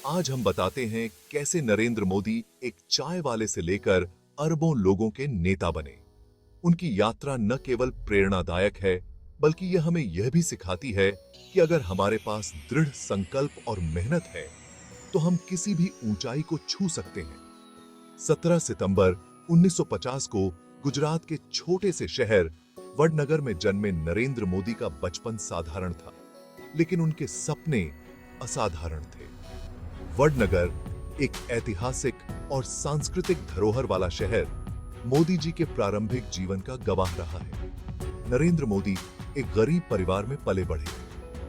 आज हम बताते हैं कैसे नरेंद्र मोदी एक चाय वाले से लेकर अरबों लोगों के नेता बने। उनकी यात्रा न केवल प्रेरणादायक है, बल्कि यह हमें यह भी सिखाती है कि अगर हमारे पास दृढ़ संकल्प और मेहनत है, तो हम किसी भी ऊंचाई को छू सकते हैं। 17 सितंबर 1950 को गुजरात के छोटे से शहर वडनगर में जन्मे नरेंद्र मोदी का बचपन साधारण था, लेकिन उनके सपने असाधारण थे। वडनगर एक ऐतिहासिक और सांस्कृतिक धरोहर वाला शहर मोदी जी के प्रारंभिक जीवन का गवाह रहा है। नरेंद्र मोदी एक गरीब परिवार में पले बढ़े।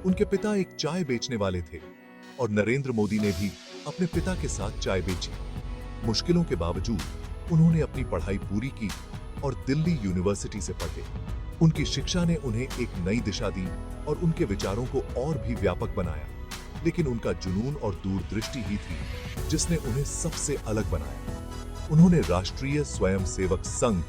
उनके पिता एक चाय बेचने वाले थे और नरेंद्र मोदी ने भी अपने पिता के साथ चाय बेची। मुश्किलों के बावजूद उन्होंने अपनी पढ़ाई पूरी की और दिल्ली यूनिवर्सिटी से पढ़े। उनकी शिक्षा ने उन्हें एक नई दिशा दी और उनके विचारों को और भी व्यापक बनाया, लेकिन उनका जुनून और दूरदृष्टि ही थी जिसने उन्हें सबसे अलग बनाया। उन्होंने राष्ट्रीय स्वयंसेवक संघ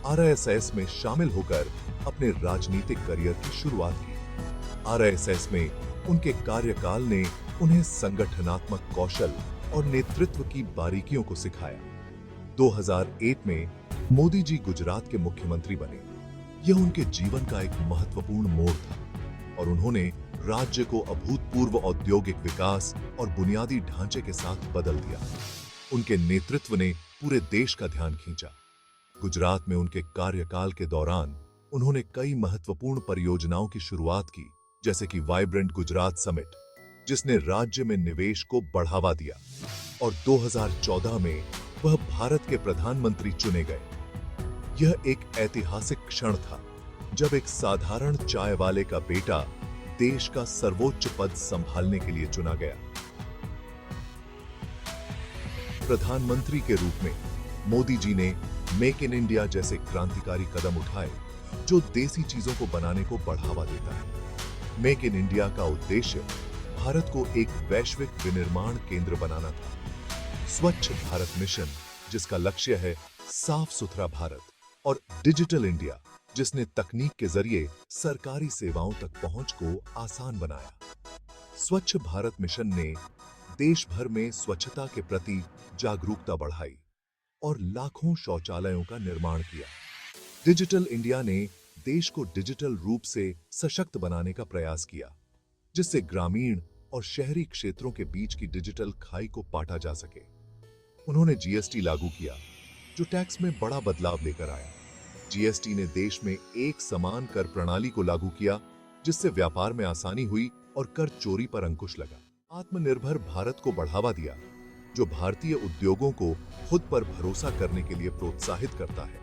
आरएसएस में शामिल होकर अपने राजनीतिक करियर की शुरुआत की। आरएसएस में उनके कार्यकाल ने उन्हें संगठनात्मक कौशल और नेतृत्व की बारीकियों को सिखाया। 2001 में मोदी जी गुजरात के मुख्यमंत्री बने। यह उनके जीवन का एक महत्वपूर्ण मोड़ था और उन्होंने राज्य को अभूतपूर्व औद्योगिक विकास और बुनियादी ढांचे के साथ बदल दिया। उनके नेतृत्व ने पूरे देश का ध्यान खींचा। गुजरात में उनके कार्यकाल के दौरान उन्होंने कई महत्वपूर्ण परियोजनाओं की शुरुआत की, जैसे कि वाइब्रेंट गुजरात समिट, जिसने राज्य में निवेश को बढ़ावा दिया, और 2014 में वह भारत के प्रधानमंत्री चुने गए। यह एक ऐतिहासिक क्षण था जब एक साधारण चाय वाले का बेटा देश का सर्वोच्च पद संभालने के लिए चुना गया। प्रधानमंत्री के रूप में मोदी जी ने मेक इन इंडिया जैसे क्रांतिकारी कदम उठाए, जो देसी चीजों को बनाने को बढ़ावा देता है। मेक इन इंडिया का उद्देश्य भारत को एक वैश्विक विनिर्माण केंद्र बनाना था। स्वच्छ भारत मिशन, जिसका लक्ष्य है साफ सुथरा भारत, और डिजिटल इंडिया, जिसने तकनीक के जरिए सरकारी सेवाओं तक पहुंच को आसान बनाया। स्वच्छ भारत मिशन ने देश भर में स्वच्छता के प्रति जागरूकता बढ़ाई और लाखों शौचालयों का निर्माण किया। डिजिटल इंडिया ने देश को डिजिटल रूप से सशक्त बनाने का प्रयास किया, जिससे ग्रामीण और शहरी क्षेत्रों के बीच की डिजिटल खाई को पाटा जा सके। उन्होंने जीएसटी लागू किया, जो टैक्स में बड़ा बदलाव लेकर आया। जीएसटी ने देश में एक समान कर प्रणाली को लागू किया, जिससे व्यापार में आसानी हुई और कर चोरी पर अंकुश लगा। आत्मनिर्भर भारत को बढ़ावा दिया, जो भारतीय उद्योगों को खुद पर भरोसा करने के लिए प्रोत्साहित करता है।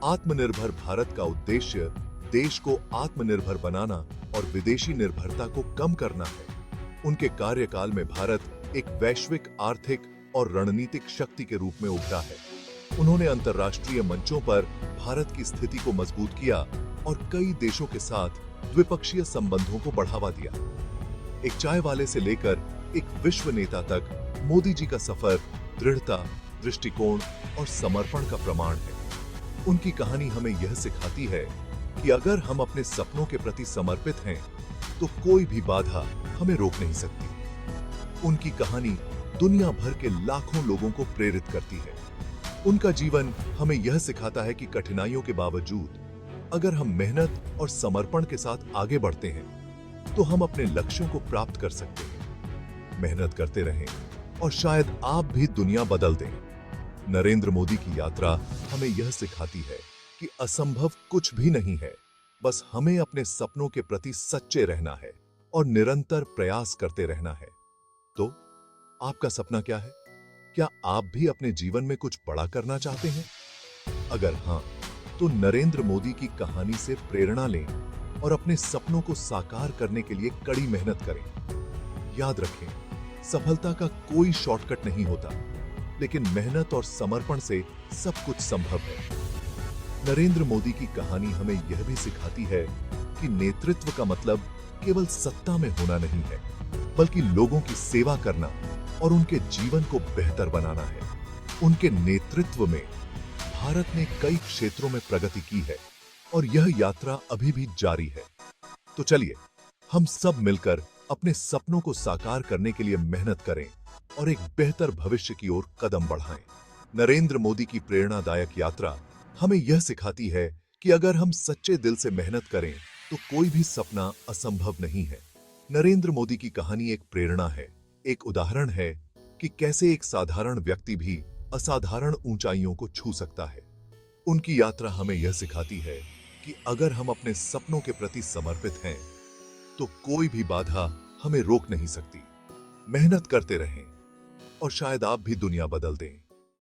आत्मनिर्भर भारत का उद्देश्य देश को आत्मनिर्भर बनाना और विदेशी निर्भरता को कम करना है। उनके कार्यकाल में भारत एक वैश्विक आर्थिक और रणनीतिक शक्ति के रूप में उभरा है। उन्होंने अंतर्राष्ट्रीय मंचों पर भारत की स्थिति को मजबूत किया और कई देशों के साथ द्विपक्षीय संबंधों को बढ़ावा दिया। एक चाय वाले से लेकर एक विश्व नेता तक मोदी जी का सफर दृढ़ता, दृष्टिकोण और समर्पण का प्रमाण है। उनकी कहानी हमें यह सिखाती है कि अगर हम अपने सपनों के प्रति समर्पित हैं, तो कोई भी बाधा हमें रोक नहीं सकती। उनकी कहानी दुनिया भर के लाखों लोगों को प्रेरित करती है। उनका जीवन हमें यह सिखाता है कि कठिनाइयों के बावजूद अगर हम मेहनत और समर्पण के साथ आगे बढ़ते हैं, तो हम अपने लक्ष्यों को प्राप्त कर सकते हैं। मेहनत करते रहें और शायद आप भी दुनिया बदल दें। नरेंद्र मोदी की यात्रा हमें यह सिखाती है कि असंभव कुछ भी नहीं है, बस हमें अपने सपनों के प्रति सच्चे रहना है और निरंतर प्रयास करते रहना है। तो आपका सपना क्या है? क्या आप भी अपने जीवन में कुछ बड़ा करना चाहते हैं? अगर हां, तो नरेंद्र मोदी की कहानी से प्रेरणा लें और अपने सपनों को साकार करने के लिए कड़ी मेहनत करें। याद रखें, सफलता का कोई शॉर्टकट नहीं होता, लेकिन मेहनत और समर्पण से सब कुछ संभव है। नरेंद्र मोदी की कहानी हमें यह भी सिखाती है कि नेतृत्व का मतलब केवल सत्ता में होना नहीं है, बल्कि लोगों की सेवा करना और उनके जीवन को बेहतर बनाना है। उनके नेतृत्व में भारत ने कई क्षेत्रों में प्रगति की है और यह यात्रा अभी भी जारी है। तो चलिए हम सब मिलकर अपने सपनों को साकार करने के लिए मेहनत करें और एक बेहतर भविष्य की ओर कदम बढ़ाएं। नरेंद्र मोदी की प्रेरणादायक यात्रा हमें यह सिखाती है कि अगर हम सच्चे दिल से मेहनत करें तो कोई भी सपना असंभव नहीं है। नरेंद्र मोदी की कहानी एक प्रेरणा है, एक उदाहरण है कि कैसे एक साधारण व्यक्ति भी असाधारण ऊंचाइयों को छू सकता है। उनकी यात्रा हमें यह सिखाती है कि अगर हम अपने सपनों के प्रति समर्पित हैं तो कोई भी बाधा हमें रोक नहीं सकती। मेहनत करते रहें और शायद आप भी दुनिया बदल दें।